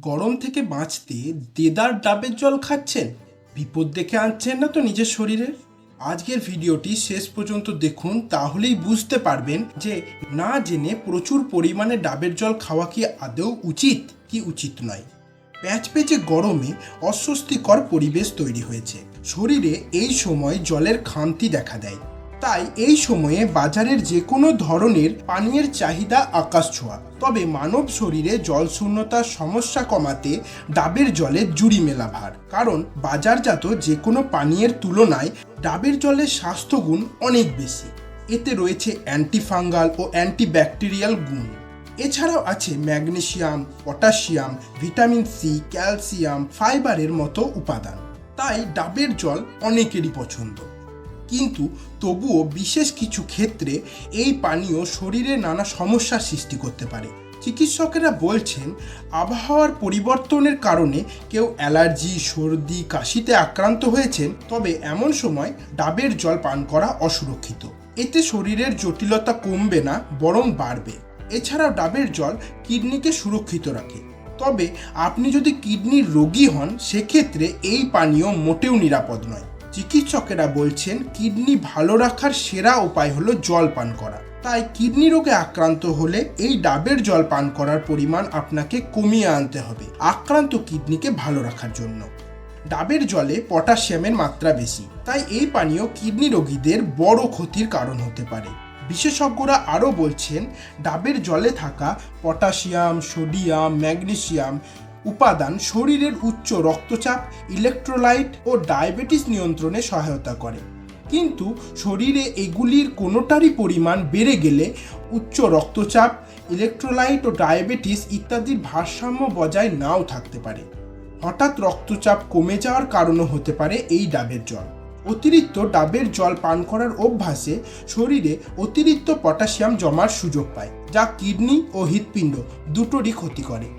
গরম থেকে বাঁচতে দেদার ডাবের জল খাচ্ছেন, বিপদ দেখে আনছেন না তো নিজের শরীরের? আজকের ভিডিওটি শেষ পর্যন্ত দেখুন, তাহলেই বুঝতে পারবেন যে না জেনে প্রচুর পরিমাণে ডাবের জল খাওয়া কি আদৌ উচিত কি উচিত নয়। প্যাচপ্যাচে গরমে অস্বস্তিকর পরিবেশ তৈরি হয়েছে, শরীরে এই সময় জলের খামতি দেখা দেয়। তাই এই সময়ে বাজারের যে কোনো ধরনের পানীয়ের চাহিদা আকাশ ছোঁয়া। তবে মানব শরীরে জল শূন্যতার সমস্যা কমাতে ডাবের জলে জুড়ি মেলা ভার, কারণ বাজারজাত যে কোনো পানীয়ের তুলনায় ডাবের জলের স্বাস্থ্যগুণ অনেক বেশি। এতে রয়েছে অ্যান্টিফাঙ্গাল ও অ্যান্টিব্যাকটেরিয়াল গুণ। এছাড়াও আছে magnesium, potassium, vitamin C, calcium, ফাইবারের মতো উপাদান। তাই ডাবের জল অনেকেরই পছন্দ। কিন্তু তবুও বিশেষ কিছু ক্ষেত্রে এই পানীয় শরীরে নানা সমস্যার সৃষ্টি করতে পারে। চিকিৎসকেরা বলছেন, আবহাওয়ার পরিবর্তনের কারণে কেউ অ্যালার্জি, সর্দি, কাশিতে আক্রান্ত হয়েছেন, তবে এমন সময় ডাবের জল পান করা অসুরক্ষিত। এতে শরীরের জটিলতা কমবে না, বরং বাড়বে। এছাড়াও ডাবের জল কিডনিকে সুরক্ষিত রাখে। তবে আপনি যদি কিডনির রোগী হন, সেক্ষেত্রে এই পানীয় মোটেও নিরাপদ নয়। চিকিৎসকেরা বলছেন, কিডনি ভালো রাখার সেরা উপায় হলো জল পান করা। তাই কিডনি রোগে আক্রান্ত হলে এই ডাবের জল পান করার পরিমাণ আপনাকে কমিয়ে আনতে হবে আক্রান্ত কিডনিকে ভালো রাখার জন্য। ডাবের জলে পটাশিয়ামের মাত্রা বেশি, তাই এই পানীয় কিডনি রোগীদের বড় ক্ষতির কারণ হতে পারে। বিশেষজ্ঞরা আরও বলছেন, ডাবের জলে থাকা পটাশিয়াম, সোডিয়াম, ম্যাগনেসিয়াম উপাদান শরীরের উচ্চ রক্তচাপ, ইলেকট্রোলাইট ও ডায়াবেটিস নিয়ন্ত্রণে সহায়তা করে। কিন্তু শরীরে এগুলির কোনোটারই পরিমাণ বেড়ে গেলে উচ্চ রক্তচাপ, ইলেকট্রোলাইট ও ডায়াবেটিস ইত্যাদির ভারসাম্য বজায় নাও থাকতে পারে। হঠাৎ রক্তচাপ কমে যাওয়ার কারণও হতে পারে এই ডাবের জল। অতিরিক্ত ডাবের জল পান করার অভ্যাসে শরীরে অতিরিক্ত পটাশিয়াম জমার সুযোগ পায়, যা কিডনি ও হৃৎপিণ্ড দুটোরই ক্ষতি করে।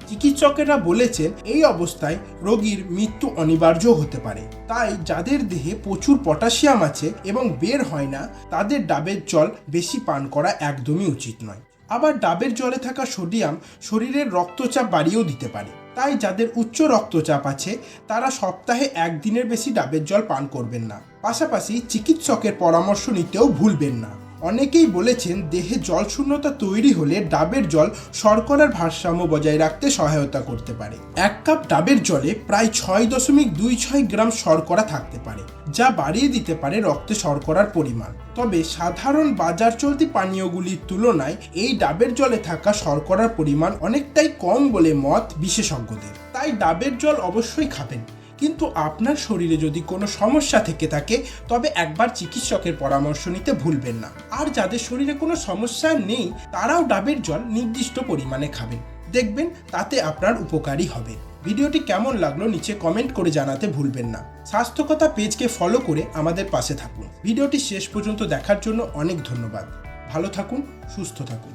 চিকিৎসকেরা বলেছেন, এই অবস্থায় রোগীর মৃত্যু অনিবার্য হতে পারে। তাই যাদের দেহে প্রচুর পটাশিয়াম আছে এবং বের হয় না, তাদের ডাবের জল বেশি পান করা একদমই উচিত নয়। আবার ডাবের জলে থাকা সোডিয়াম শরীরের রক্তচাপ বাড়িয়েও দিতে পারে। তাই যাদের উচ্চ রক্তচাপ আছে, তারা সপ্তাহে একদিনের বেশি ডাবের জল পান করবেন না। পাশাপাশি চিকিৎসকের পরামর্শ নিতেও ভুলবেন না। অনেকেই বলেছেন, দেহে জল শূন্যতা তৈরি হলে ডাবের জল শর্করার ভারসাম্য বজায় রাখতে সহায়তা করতে পারে। 1 কাপ ডাবের জলে প্রায় 6.26 গ্রাম শর্করা থাকতে পারে, যা বাড়িয়ে দিতে পারে রক্তে শর্করার পরিমাণ। তবে সাধারণ বাজার চলতি পানীয়গুলির তুলনায় এই ডাবের জলে থাকা শর্করার পরিমাণ অনেকটাই কম বলে মত বিশেষজ্ঞদের। তাই ডাবের জল অবশ্যই খাবেন, কিন্তু আপনার শরীরে যদি কোনো সমস্যা থেকে থাকে, তবে একবার চিকিৎসকের পরামর্শ নিতে ভুলবেন না। আর যাদের শরীরে কোনো সমস্যা নেই, তারাও ডাবের জল নির্দিষ্ট পরিমাণে খাবেন, দেখবেন তাতে আপনার উপকারী হবে। ভিডিওটি কেমন লাগলো নিচে কমেন্ট করে জানাতে ভুলবেন না। স্বাস্থ্যকথা পেজকে ফলো করে আমাদের পাশে থাকুন। ভিডিওটি শেষ পর্যন্ত দেখার জন্য অনেক ধন্যবাদ। ভালো থাকুন, সুস্থ থাকুন।